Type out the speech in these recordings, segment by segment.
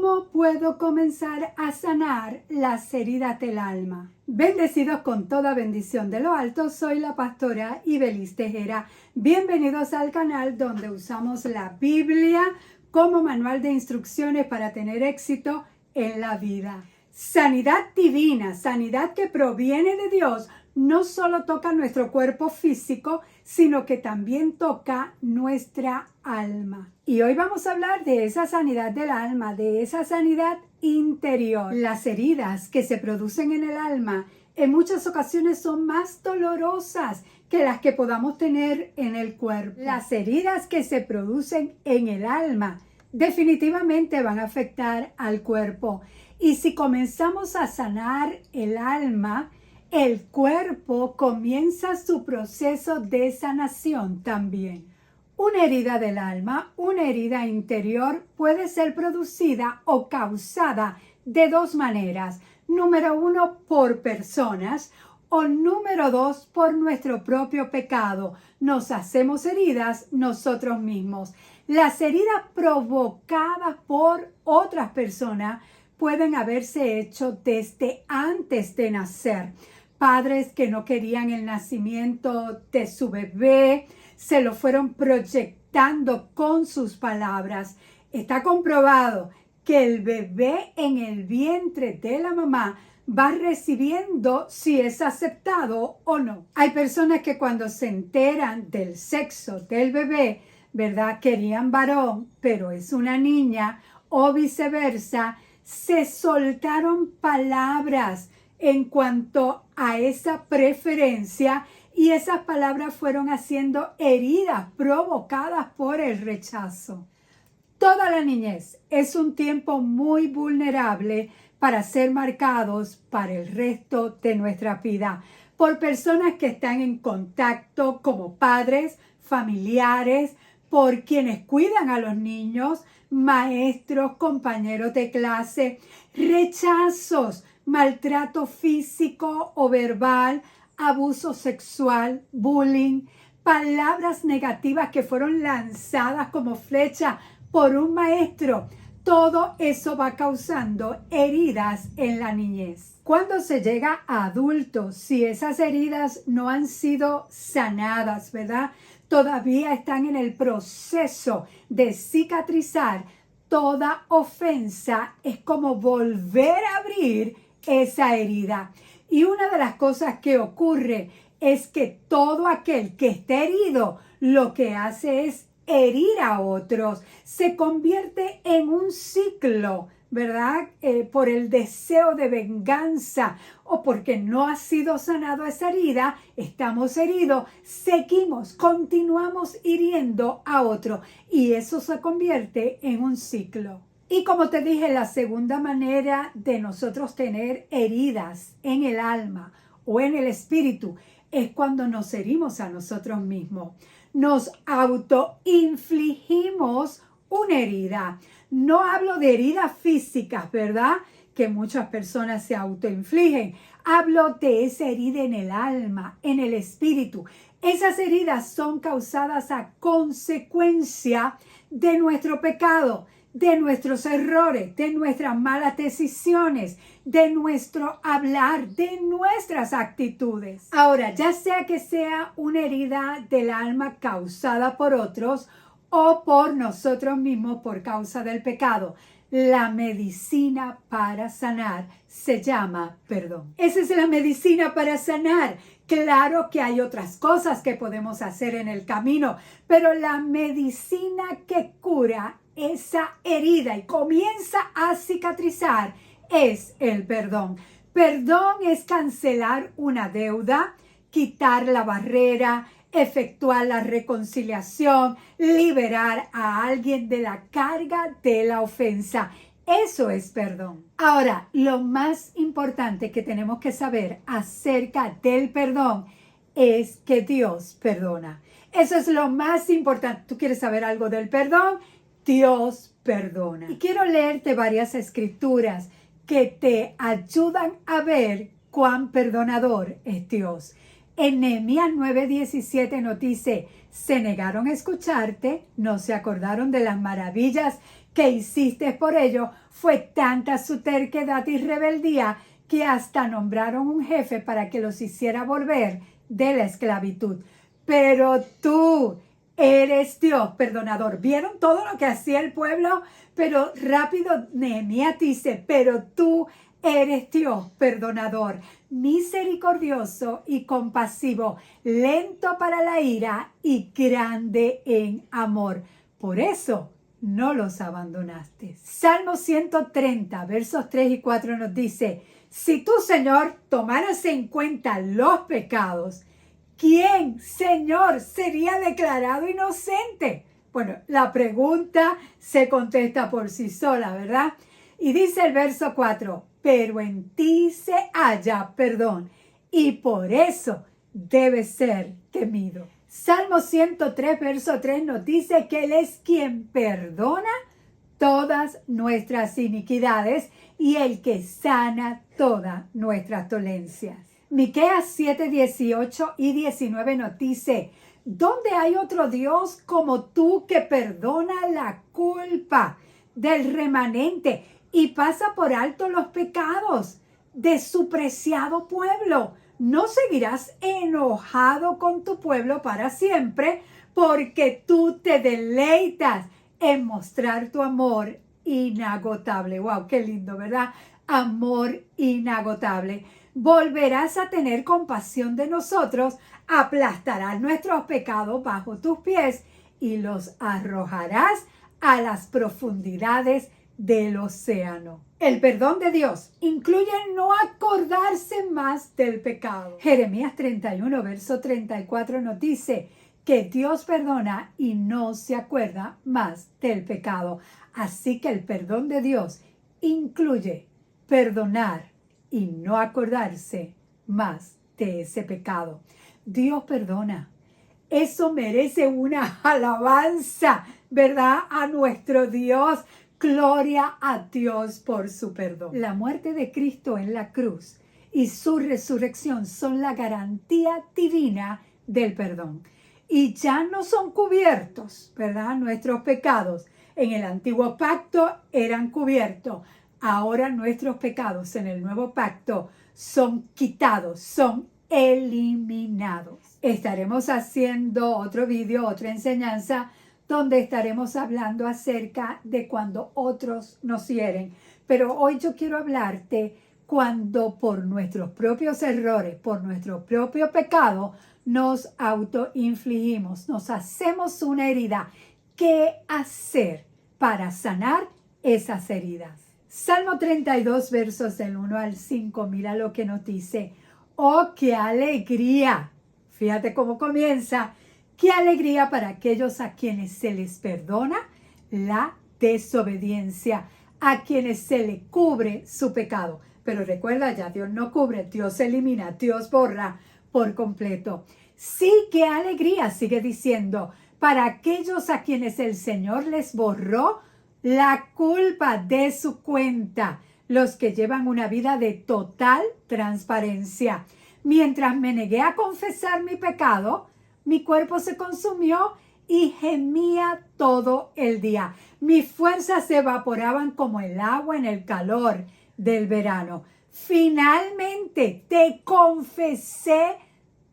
¿Cómo puedo comenzar a sanar las heridas del alma? Bendecidos con toda bendición de lo alto, soy la pastora Ibelis Tejera. Bienvenidos al canal donde usamos la Biblia como manual de instrucciones para tener éxito en la vida. Sanidad divina, sanidad que proviene de Dios, no solo toca nuestro cuerpo físico, sino que también toca nuestra alma. Y hoy vamos a hablar de esa sanidad del alma, de esa sanidad interior. Las heridas que se producen en el alma en muchas ocasiones son más dolorosas que las que podamos tener en el cuerpo. Las heridas que se producen en el alma definitivamente van a afectar al cuerpo. Y si comenzamos a sanar el alma, el cuerpo comienza su proceso de sanación también. Una herida del alma, una herida interior, puede ser producida o causada de dos maneras. Número uno, por personas, o número dos, por nuestro propio pecado. Nos hacemos heridas nosotros mismos. Las heridas provocadas por otras personas pueden haberse hecho desde antes de nacer. Padres que no querían el nacimiento de su bebé, se lo fueron proyectando con sus palabras. Está comprobado que el bebé en el vientre de la mamá va recibiendo si es aceptado o no. Hay personas que cuando se enteran del sexo del bebé, ¿verdad? Querían varón, pero es una niña, o viceversa, se soltaron palabras en cuanto a esa preferencia y esas palabras fueron haciendo heridas provocadas por el rechazo. Toda la niñez es un tiempo muy vulnerable para ser marcados para el resto de nuestra vida por personas que están en contacto como padres, familiares, por quienes cuidan a los niños, maestros, compañeros de clase, rechazos, maltrato físico o verbal, abuso sexual, bullying, palabras negativas que fueron lanzadas como flecha por un maestro. Todo eso va causando heridas en la niñez. Cuando se llega a adultos, si esas heridas no han sido sanadas, ¿verdad? Todavía están en el proceso de cicatrizar. Toda ofensa es como volver a abrir esa herida. Y una de las cosas que ocurre es que todo aquel que está herido lo que hace es herir a otros. Se convierte en un ciclo, ¿verdad? Por el deseo de venganza o porque no ha sido sanado esa herida, estamos heridos, seguimos, continuamos hiriendo a otro y eso se convierte en un ciclo. Y como te dije, la segunda manera de nosotros tener heridas en el alma o en el espíritu es cuando nos herimos a nosotros mismos. Nos autoinfligimos una herida. No hablo de heridas físicas, ¿verdad? Que muchas personas se autoinfligen. Hablo de esa herida en el alma, en el espíritu. Esas heridas son causadas a consecuencia de nuestro pecado, de nuestros errores, de nuestras malas decisiones, de nuestro hablar, de nuestras actitudes. Ahora, ya sea que sea una herida del alma causada por otros o por nosotros mismos por causa del pecado, la medicina para sanar se llama perdón. Esa es la medicina para sanar. Claro que hay otras cosas que podemos hacer en el camino, pero la medicina que cura esa herida y comienza a cicatrizar es el perdón. Perdón es cancelar una deuda, quitar la barrera, efectuar la reconciliación, liberar a alguien de la carga de la ofensa. Eso es perdón. Ahora, lo más importante que tenemos que saber acerca del perdón es que Dios perdona. Eso es lo más importante. ¿Tú quieres saber algo del perdón? Dios perdona. Y quiero leerte varias escrituras que te ayudan a ver cuán perdonador es Dios. En Nehemías 9:17 nos dice, se negaron a escucharte, no se acordaron de las maravillas que hiciste por ellos, fue tanta su terquedad y rebeldía que hasta nombraron un jefe para que los hiciera volver de la esclavitud. Pero tú eres Dios perdonador. ¿Vieron todo lo que hacía el pueblo? Pero rápido Nehemías dice, pero tú eres Dios perdonador, misericordioso y compasivo, lento para la ira y grande en amor. Por eso no los abandonaste. Salmo 130, versos 3 y 4 nos dice, si tú, Señor, tomaras en cuenta los pecados, ¿quién, Señor, sería declarado inocente? Bueno, la pregunta se contesta por sí sola, ¿verdad? Y dice el verso 4, pero en ti se halla perdón y por eso debe ser temido. Salmo 103, verso 3 nos dice que Él es quien perdona todas nuestras iniquidades y el que sana todas nuestras dolencias. Miqueas 7, 18 y 19 nos dice, ¿dónde hay otro Dios como tú que perdona la culpa del remanente y pasa por alto los pecados de su preciado pueblo? No seguirás enojado con tu pueblo para siempre, porque tú te deleitas en mostrar tu amor inagotable. ¡Wow! ¡Qué lindo!, ¿verdad? Amor inagotable. Volverás a tener compasión de nosotros, aplastarás nuestros pecados bajo tus pies y los arrojarás a las profundidades del océano. El perdón de Dios incluye no acordarse más del pecado. Jeremías 31, verso 34 nos dice que Dios perdona y no se acuerda más del pecado. Así que el perdón de Dios incluye perdonar y no acordarse más de ese pecado. Dios perdona. Eso merece una alabanza, ¿verdad? A nuestro Dios. Gloria a Dios por su perdón. La muerte de Cristo en la cruz y su resurrección son la garantía divina del perdón. Y ya no son cubiertos, ¿verdad? Nuestros pecados. En el antiguo pacto eran cubiertos. Ahora nuestros pecados en el nuevo pacto son quitados, son eliminados. Estaremos haciendo otro video, otra enseñanza, donde estaremos hablando acerca de cuando otros nos hieren. Pero hoy yo quiero hablarte cuando por nuestros propios errores, por nuestro propio pecado, nos autoinfligimos, nos hacemos una herida. ¿Qué hacer para sanar esas heridas? Salmo 32, versos del 1 al 5, mira lo que nos dice. ¡Oh, qué alegría! Fíjate cómo comienza. ¡Qué alegría para aquellos a quienes se les perdona la desobediencia, a quienes se le cubre su pecado! Pero recuerda, ya Dios no cubre, Dios elimina, Dios borra por completo. Sí, qué alegría, sigue diciendo, para aquellos a quienes el Señor les borró la culpa de su cuenta, los que llevan una vida de total transparencia. Mientras me negué a confesar mi pecado, mi cuerpo se consumió y gemía todo el día. Mis fuerzas se evaporaban como el agua en el calor del verano. Finalmente te confesé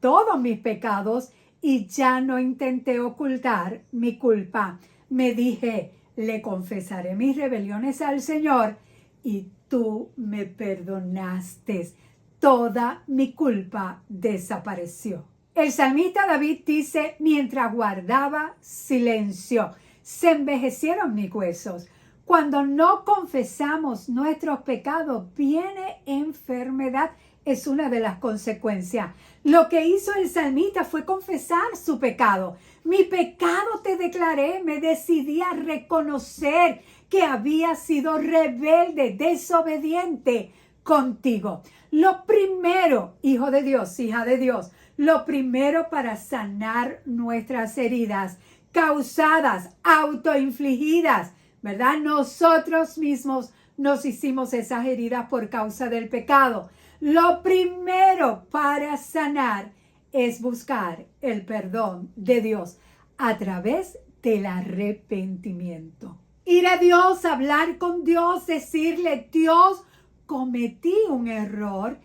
todos mis pecados y ya no intenté ocultar mi culpa. Me dije, le confesaré mis rebeliones al Señor y tú me perdonaste. Toda mi culpa desapareció. El salmista David dice, mientras guardaba silencio, se envejecieron mis huesos. Cuando no confesamos nuestros pecados, viene enfermedad. Es una de las consecuencias. Lo que hizo el salmista fue confesar su pecado. Mi pecado te declaré, me decidí a reconocer que había sido rebelde, desobediente contigo. Lo primero, hijo de Dios, hija de Dios, lo primero para sanar nuestras heridas causadas, autoinfligidas, ¿verdad? Nosotros mismos nos hicimos esas heridas por causa del pecado. Lo primero para sanar es buscar el perdón de Dios a través del arrepentimiento. Ir a Dios, hablar con Dios, decirle, Dios, cometí un error,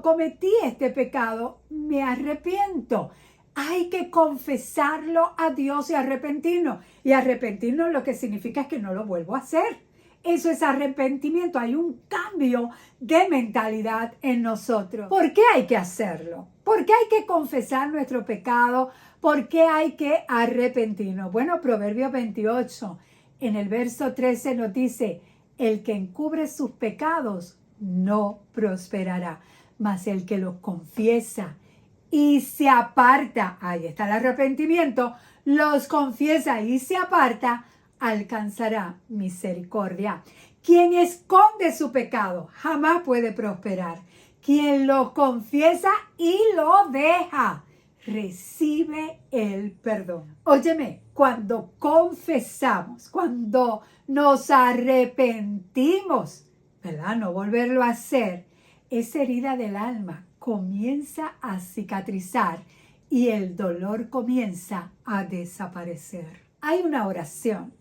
cometí este pecado, me arrepiento. Hay que confesarlo a Dios y arrepentirnos. Y arrepentirnos lo que significa es que no lo vuelvo a hacer. Eso es arrepentimiento. Hay un cambio de mentalidad en nosotros. ¿Por qué hay que hacerlo? ¿Por qué hay que confesar nuestro pecado? ¿Por qué hay que arrepentirnos? Bueno, Proverbios 28, en el verso 13 nos dice, el que encubre sus pecados no prosperará, mas el que los confiesa y se aparta, ahí está el arrepentimiento, los confiesa y se aparta, alcanzará misericordia. Quien esconde su pecado jamás puede prosperar. Quien lo confiesa y lo deja, recibe el perdón. Óyeme, cuando confesamos, cuando nos arrepentimos, ¿verdad? No volverlo a hacer, esa herida del alma comienza a cicatrizar y el dolor comienza a desaparecer. Hay una oración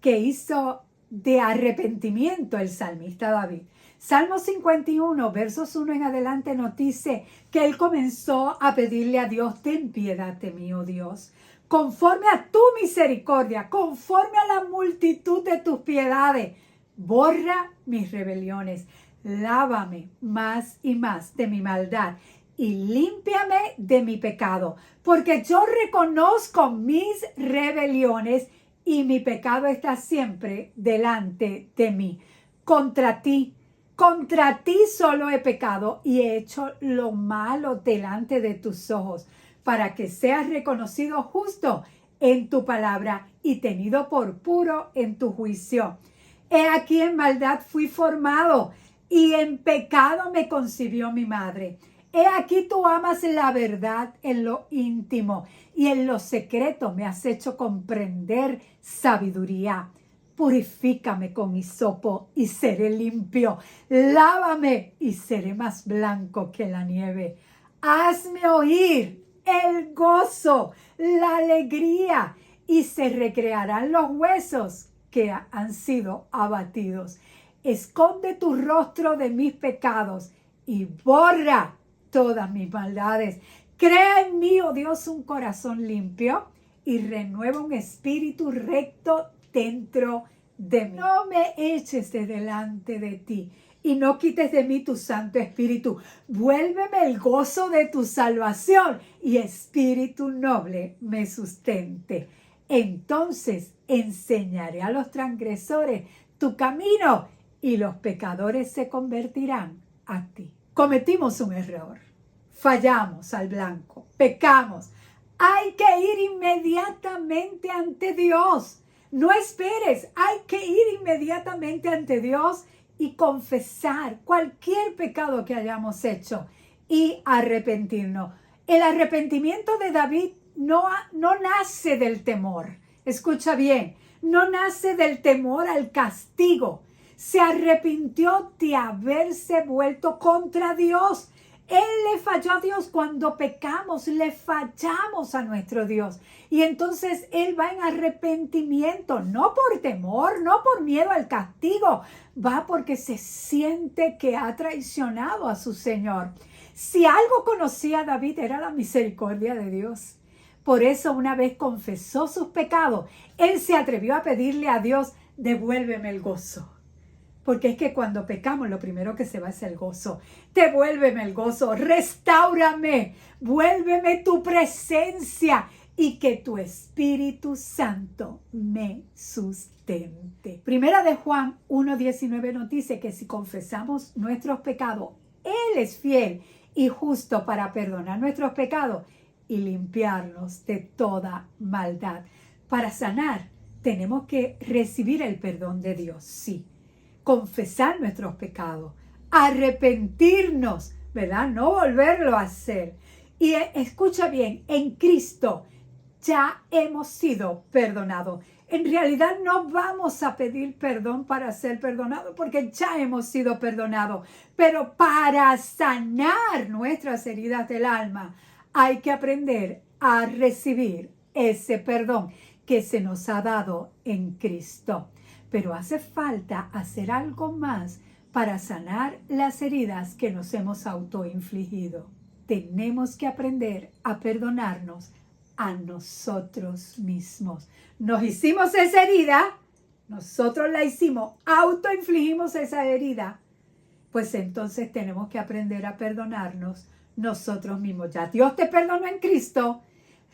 que hizo de arrepentimiento el salmista David. Salmo 51, versos 1 en adelante nos dice que él comenzó a pedirle a Dios, ten piedad de mí, oh Dios, conforme a tu misericordia, conforme a la multitud de tus piedades, borra mis rebeliones, lávame más y más de mi maldad y límpiame de mi pecado, porque yo reconozco mis rebeliones y mi pecado está siempre delante de mí. Contra ti solo he pecado y he hecho lo malo delante de tus ojos, para que seas reconocido justo en tu palabra y tenido por puro en tu juicio. He aquí en maldad fui formado y en pecado me concibió mi madre. He aquí tú amas la verdad en lo íntimo y en lo secreto me has hecho comprender sabiduría. Purifícame con hisopo y seré limpio. Lávame y seré más blanco que la nieve. Hazme oír el gozo, la alegría y se recrearán los huesos que han sido abatidos. Esconde tu rostro de mis pecados y borra todas mis maldades. Crea en mí, oh Dios, un corazón limpio y renueva un espíritu recto dentro de mí. No me eches de delante de ti y no quites de mí tu Santo Espíritu. Vuélveme el gozo de tu salvación y espíritu noble me sustente. Entonces enseñaré a los transgresores tu camino y los pecadores se convertirán a ti. Cometimos un error, fallamos al blanco, pecamos. Hay que ir inmediatamente ante Dios. No esperes, hay que ir inmediatamente ante Dios y confesar cualquier pecado que hayamos hecho y arrepentirnos. El arrepentimiento de David no nace del temor. Escucha bien, no nace del temor al castigo. Se arrepintió de haberse vuelto contra Dios. Él le falló a Dios cuando pecamos, le fallamos a nuestro Dios. Y entonces él va en arrepentimiento, no por temor, no por miedo al castigo, va porque se siente que ha traicionado a su Señor. Si algo conocía David era la misericordia de Dios. Por eso una vez confesó sus pecados, él se atrevió a pedirle a Dios, devuélveme el gozo. Porque es que cuando pecamos lo primero que se va es el gozo. Devuélveme el gozo, restáurame, vuélveme tu presencia y que tu Espíritu Santo me sustente. Primera de Juan 1:19 nos dice que si confesamos nuestros pecados, Él es fiel y justo para perdonar nuestros pecados y limpiarnos de toda maldad. Para sanar tenemos que recibir el perdón de Dios, sí. Confesar nuestros pecados, arrepentirnos, ¿verdad? No volverlo a hacer. Y escucha bien, en Cristo ya hemos sido perdonados. En realidad no vamos a pedir perdón para ser perdonados porque ya hemos sido perdonados. Pero para sanar nuestras heridas del alma hay que aprender a recibir ese perdón que se nos ha dado en Cristo. Pero hace falta hacer algo más para sanar las heridas que nos hemos autoinfligido. Tenemos que aprender a perdonarnos a nosotros mismos. Nos hicimos esa herida, nosotros la hicimos, autoinfligimos esa herida, pues entonces tenemos que aprender a perdonarnos nosotros mismos. Ya Dios te perdonó en Cristo.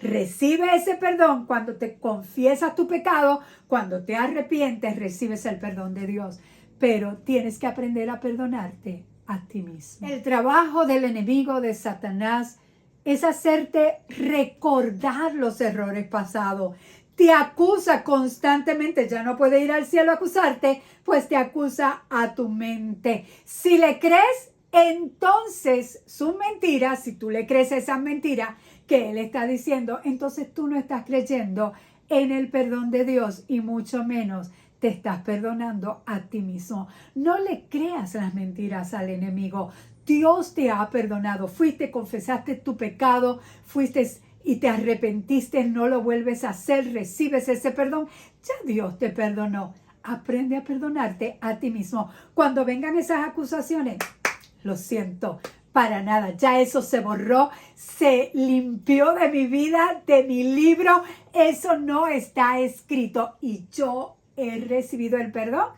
Recibe ese perdón cuando te confiesas tu pecado, cuando te arrepientes, recibes el perdón de Dios. Pero tienes que aprender a perdonarte a ti mismo. El trabajo del enemigo, de Satanás, es hacerte recordar los errores pasados. Te acusa constantemente, ya no puede ir al cielo a acusarte, pues te acusa a tu mente. Si le crees, entonces sus mentiras, si tú le crees esas mentiras que él está diciendo, entonces tú no estás creyendo en el perdón de Dios y mucho menos te estás perdonando a ti mismo. No le creas las mentiras al enemigo. Dios te ha perdonado. Fuiste, confesaste tu pecado, fuiste y te arrepentiste, no lo vuelves a hacer, recibes ese perdón. Ya Dios te perdonó. Aprende a perdonarte a ti mismo. Cuando vengan esas acusaciones, lo siento, para nada. Ya eso se borró, se limpió de mi vida, de mi libro. Eso no está escrito y yo he recibido el perdón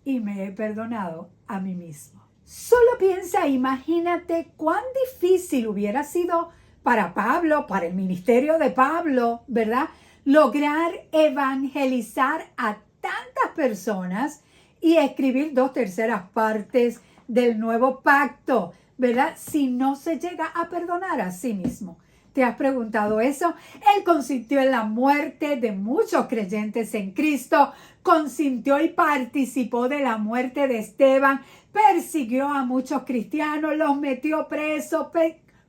y me he perdonado a mí mismo. Solo piensa, imagínate cuán difícil hubiera sido para Pablo, para el ministerio de Pablo, ¿verdad? Lograr evangelizar a tantas personas y escribir 2/3 partes del nuevo pacto, ¿verdad? Si no se llega a perdonar a sí mismo. ¿Te has preguntado eso? Él consintió en la muerte de muchos creyentes en Cristo, consintió y participó de la muerte de Esteban, persiguió a muchos cristianos, los metió presos,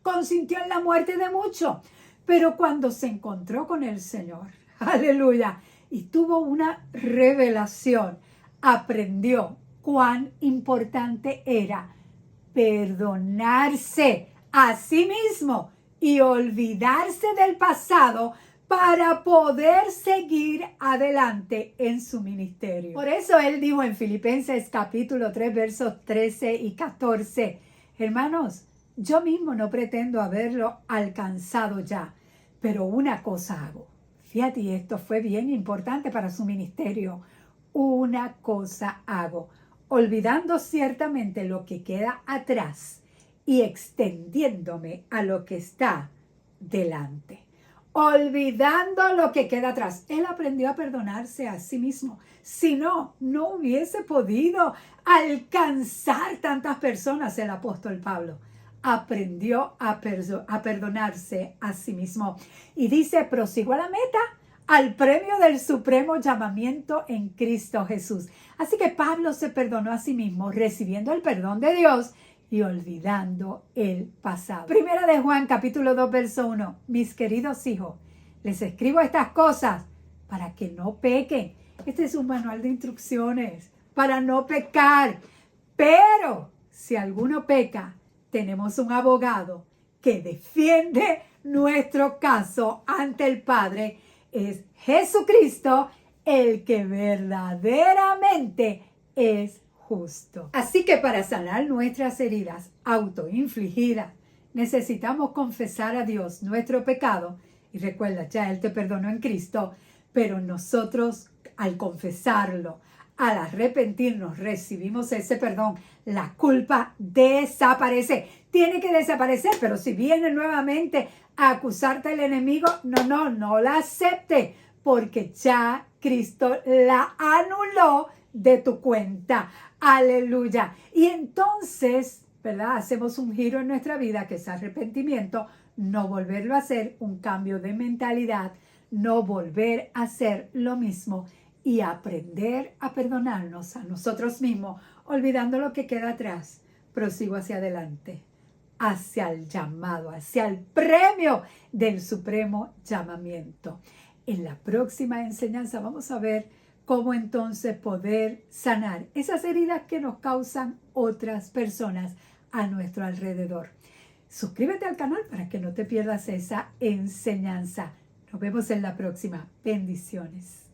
consintió en la muerte de muchos. Pero cuando se encontró con el Señor, aleluya, y tuvo una revelación, aprendió cuán importante era perdonarse a sí mismo y olvidarse del pasado para poder seguir adelante en su ministerio. Por eso él dijo en Filipenses capítulo 3, versos 13 y 14, hermanos, yo mismo no pretendo haberlo alcanzado ya, pero una cosa hago. Fíjate, y esto fue bien importante para su ministerio. Una cosa hago, olvidando ciertamente lo que queda atrás y extendiéndome a lo que está delante. Olvidando lo que queda atrás. Él aprendió a perdonarse a sí mismo. Si no, no hubiese podido alcanzar tantas personas el apóstol Pablo. Aprendió a perdonarse a sí mismo. Y dice, prosigo a la meta, al premio del supremo llamamiento en Cristo Jesús. Así que Pablo se perdonó a sí mismo, recibiendo el perdón de Dios y olvidando el pasado. Primera de Juan, capítulo 2, verso 1. Mis queridos hijos, les escribo estas cosas para que no pequen. Este es un manual de instrucciones para no pecar. Pero si alguno peca, tenemos un abogado que defiende nuestro caso ante el Padre. Es Jesucristo, el que verdaderamente es justo. Así que para sanar nuestras heridas autoinfligidas, necesitamos confesar a Dios nuestro pecado. Y recuerda, ya Él te perdonó en Cristo, pero nosotros al confesarlo, al arrepentirnos, recibimos ese perdón. La culpa desaparece. Tiene que desaparecer, pero si viene nuevamente a acusarte el enemigo, no la acepte, porque ya Cristo la anuló de tu cuenta. Aleluya. Y entonces, ¿verdad? Hacemos un giro en nuestra vida, que es arrepentimiento, no volverlo a hacer, un cambio de mentalidad, no volver a hacer lo mismo y aprender a perdonarnos a nosotros mismos, olvidando lo que queda atrás. Prosigo hacia adelante, hacia el llamado, hacia el premio del supremo llamamiento. En la próxima enseñanza vamos a ver cómo entonces poder sanar esas heridas que nos causan otras personas a nuestro alrededor. Suscríbete al canal para que no te pierdas esa enseñanza. Nos vemos en la próxima. Bendiciones.